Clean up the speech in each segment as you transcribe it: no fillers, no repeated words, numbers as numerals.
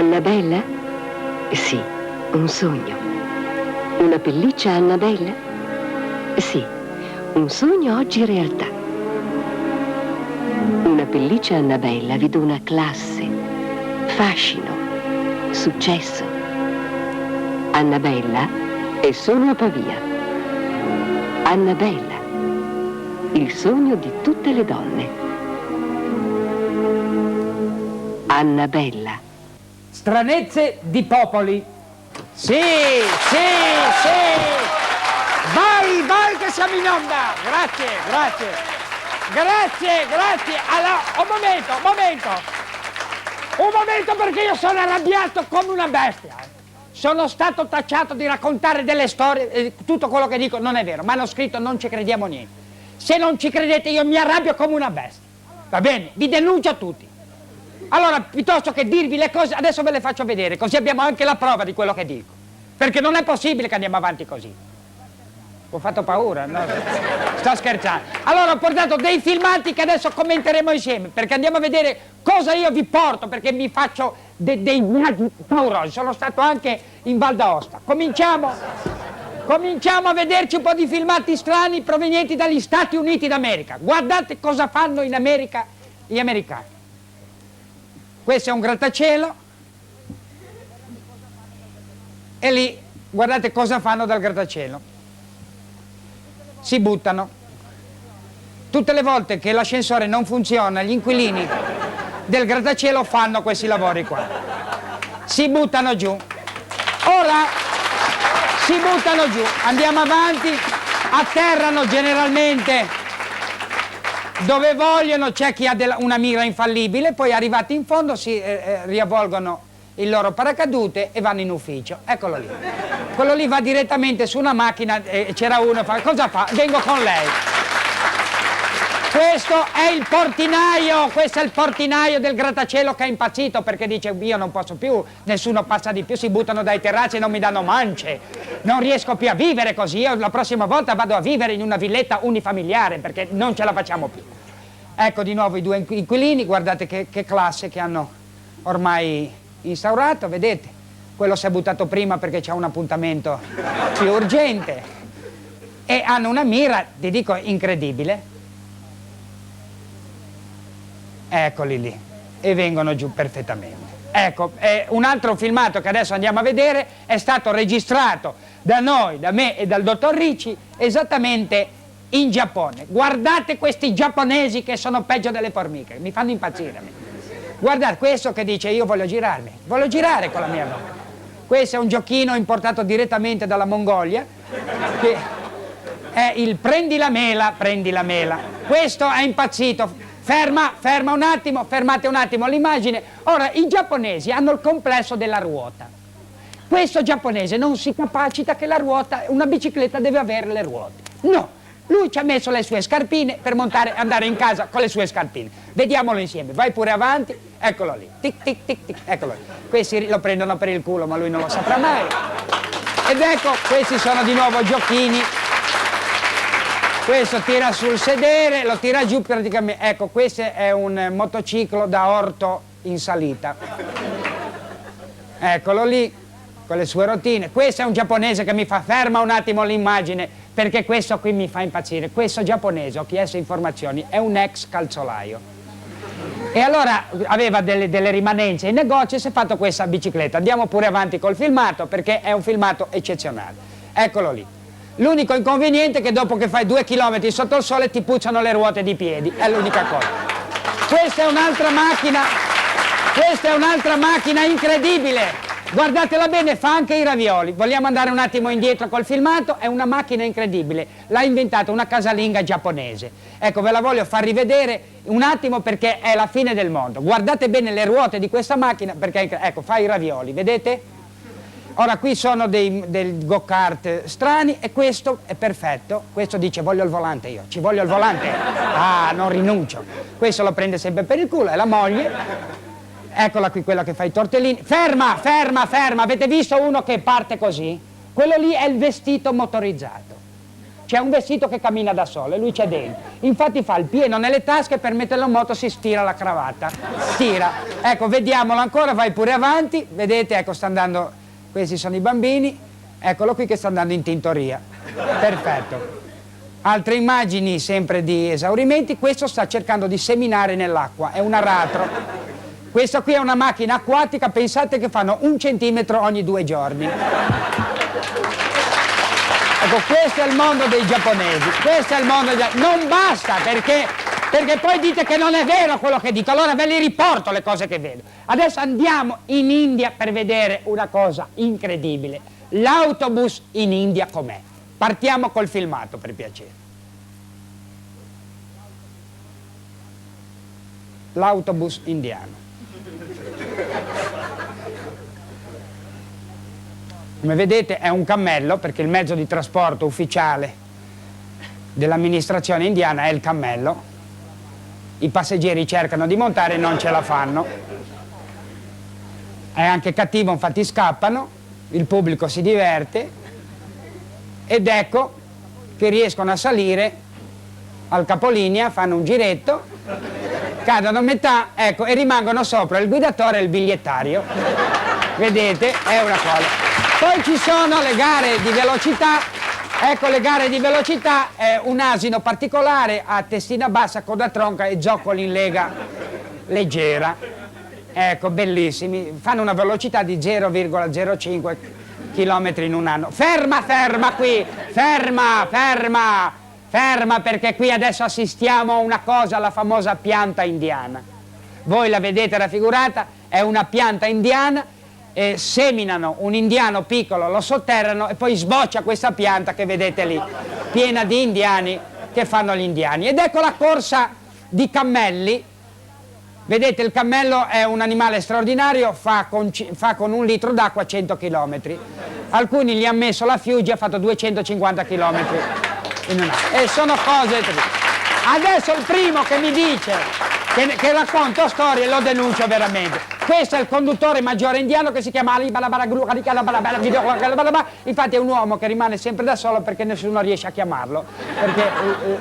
Annabella? Sì, un sogno. Una pelliccia Annabella? Sì, un sogno oggi realtà. Una pelliccia Annabella vi dona classe, fascino, successo. Annabella è solo a Pavia. Annabella, il sogno di tutte le donne. Annabella. Stranezze di popoli. Sì, sì, sì. Vai, vai che siamo in onda. Grazie, grazie. Grazie, grazie. Allora, un momento perché io sono arrabbiato come una bestia. Sono stato tacciato di raccontare delle storie e tutto quello che dico non è vero. Ma hanno scritto non ci crediamo niente. Se non ci credete io mi arrabbio come una bestia. Va bene? Vi denuncio a tutti. Allora, piuttosto che dirvi le cose, adesso ve le faccio vedere, così abbiamo anche la prova di quello che dico. Perché non è possibile che andiamo avanti così. Ho fatto paura, no? Sto scherzando. Allora, ho portato dei filmati che adesso commenteremo insieme, perché andiamo a vedere cosa io vi porto, perché mi faccio dei viaggi paurosi. Sono stato anche in Val d'Aosta. Cominciamo a vederci un po' di filmati strani provenienti dagli Stati Uniti d'America. Guardate cosa fanno in America gli americani. Questo è un grattacielo e lì guardate cosa fanno dal grattacielo. Si buttano. Tutte le volte che l'ascensore non funziona, gli inquilini del grattacielo fanno questi lavori qua. Si buttano giù. Ora si buttano giù, andiamo avanti, atterrano generalmente dove vogliono, c'è chi ha una mira infallibile, poi arrivati in fondo si riavvolgono il loro paracadute e vanno in ufficio. Eccolo lì. Quello lì va direttamente su una macchina, c'era uno, fa, cosa fa? Vengo con lei. Questo è il portinaio del grattacielo che è impazzito perché dice io non posso più, nessuno passa di più, si buttano dai terrazzi e non mi danno mance, non riesco più a vivere così, io la prossima volta vado a vivere in una villetta unifamiliare perché non ce la facciamo più. Ecco di nuovo i due inquilini, guardate che classe che hanno ormai instaurato, vedete? Quello si è buttato prima perché c'è un appuntamento più urgente e hanno una mira, ti dico, incredibile. Eccoli lì, e vengono giù perfettamente. Ecco, un altro filmato che adesso andiamo a vedere è stato registrato da noi, da me e dal dottor Ricci, esattamente in Giappone. Guardate questi giapponesi che sono peggio delle formiche, mi fanno impazzire. Guardate questo che dice io voglio girarmi, voglio girare con la mia mano. Questo è un giochino importato direttamente dalla Mongolia, che è il prendi la mela, prendi la mela. Questo è impazzito. Ferma un attimo, fermate un attimo l'immagine. Ora, i giapponesi hanno il complesso della ruota. Questo giapponese non si capacita che la ruota, una bicicletta deve avere le ruote. No, lui ci ha messo le sue scarpine per andare in casa con le sue scarpine. Vediamolo insieme, vai pure avanti, eccolo lì, tic tic tic tic, eccolo lì. Questi lo prendono per il culo ma lui non lo saprà mai. Ed ecco, questi sono di nuovo giochini. Questo tira sul sedere, lo tira giù praticamente. Ecco, questo è un motociclo da orto in salita. Eccolo lì, con le sue rotine. Questo è un giapponese che mi fa, ferma un attimo l'immagine, perché questo qui mi fa impazzire. Questo giapponese, ho chiesto informazioni, è un ex calzolaio. E allora aveva delle rimanenze in negozio e si è fatto questa bicicletta. Andiamo pure avanti col filmato, perché è un filmato eccezionale. Eccolo lì. L'unico inconveniente è che dopo che fai 2 chilometri sotto il sole ti puzzano le ruote di piedi, è l'unica cosa. Questa è un'altra macchina incredibile. Guardatela bene, fa anche i ravioli. Vogliamo andare un attimo indietro col filmato? È una macchina incredibile. L'ha inventata una casalinga giapponese. Ecco, ve la voglio far rivedere un attimo perché è la fine del mondo. Guardate bene le ruote di questa macchina perché, ecco, fa i ravioli, vedete? Ora qui sono dei go-kart strani e questo è perfetto. Questo dice voglio il volante io, ci voglio il volante. Ah, non rinuncio. Questo lo prende sempre per il culo, è la moglie. Eccola qui, quella che fa i tortellini. Ferma, ferma, ferma. Avete visto uno che parte così? Quello lì è il vestito motorizzato. c'è un vestito che cammina da solo e lui c'è dentro. Infatti fa il pieno nelle tasche, per metterlo in moto si stira la cravatta. Stira. Ecco, vediamolo ancora, vai pure avanti. Vedete, ecco, sta andando, questi sono i bambini. Eccolo qui che sta andando in tintoria. Perfetto. Altre immagini sempre di esaurimenti. Questo sta cercando di seminare nell'acqua, è un aratro. Questa qui è una macchina acquatica, pensate che fanno 1 centimetro ogni 2 giorni. Ecco, questo è il mondo dei giapponesi, questo è il mondo dei... Non basta, perché poi dite che non è vero quello che dico, allora ve li riporto le cose che vedo. Adesso andiamo in India per vedere una cosa incredibile. L'autobus in India com'è? Partiamo col filmato, per piacere. L'autobus indiano. Come vedete è un cammello, perché il mezzo di trasporto ufficiale dell'amministrazione indiana è il cammello. I passeggeri cercano di montare e non ce la fanno. È anche cattivo, infatti scappano, il pubblico si diverte ed ecco che riescono a salire al capolinea, fanno un giretto, cadono a metà, ecco, e rimangono sopra il guidatore e il bigliettario. Vedete, è una cosa. Poi ci sono le gare di velocità. Ecco, le gare di velocità è un asino particolare a testina bassa, coda tronca e zoccoli in lega leggera. Ecco, bellissimi. Fanno una velocità di 0,05 km in un anno. Ferma, ferma qui! Ferma, ferma! Ferma, perché qui adesso assistiamo a una cosa, alla famosa pianta indiana. Voi la vedete raffigurata? È una pianta indiana. Seminano un indiano piccolo, lo sotterrano e poi sboccia questa pianta che vedete lì, piena di indiani che fanno gli indiani. Ed ecco la corsa di cammelli. Vedete, il cammello è un animale straordinario, fa con 1 litro d'acqua 100 km. Alcuni gli hanno messo la Fiuggi, ha fatto 250 km in un anno. E sono cose... Adesso il primo che mi dice che racconto storie lo denuncio veramente. Questo è il conduttore maggiore indiano che si chiama Ali Balabala Gru, infatti è un uomo che rimane sempre da solo perché nessuno riesce a chiamarlo, perché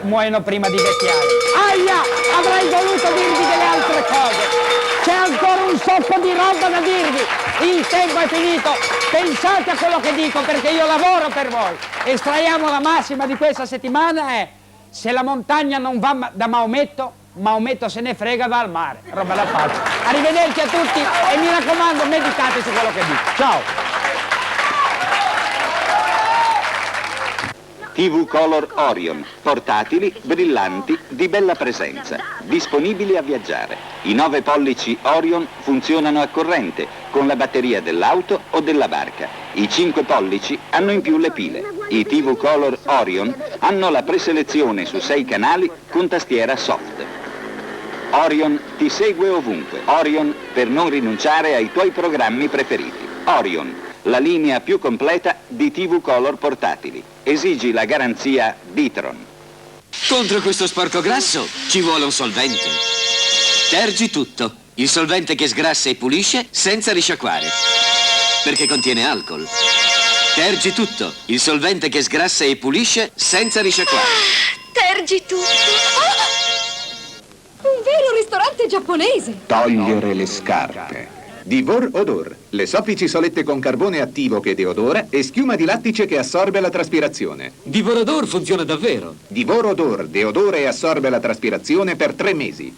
muoiono prima di vecchiare. Aia! Avrei voluto dirvi delle altre cose. C'è ancora un sacco di roba da dirvi. Il tempo è finito. Pensate a quello che dico perché io lavoro per voi. Estraiamo la massima di questa settimana è: se la montagna non va da Maometto, Maometto se ne frega, va al mare. Roba da faccia. Arrivederci a tutti e mi raccomando, meditate su quello che dico. Ciao! TV Color Orion, portatili, brillanti, di bella presenza, disponibili a viaggiare. I 9 pollici Orion funzionano a corrente, con la batteria dell'auto o della barca. I 5 pollici hanno in più le pile. I TV Color Orion hanno la preselezione su 6 canali con tastiera soft. Orion ti segue ovunque. Orion per non rinunciare ai tuoi programmi preferiti. Orion, la linea più completa di TV Color portatili. Esigi la garanzia Ditron. Contro questo sporco grasso ci vuole un solvente. Tergi Tutto, il solvente che sgrassa e pulisce senza risciacquare, perché contiene alcol. Tergi Tutto, il solvente che sgrassa e pulisce senza risciacquare. Tergi Tutto. Un vero ristorante giapponese. Togliere le scarpe. Divor Odor, le soffici solette con carbone attivo che deodora e schiuma di lattice che assorbe la traspirazione. Divor Odor funziona davvero. Divor Odor deodora e assorbe la traspirazione per 3 mesi.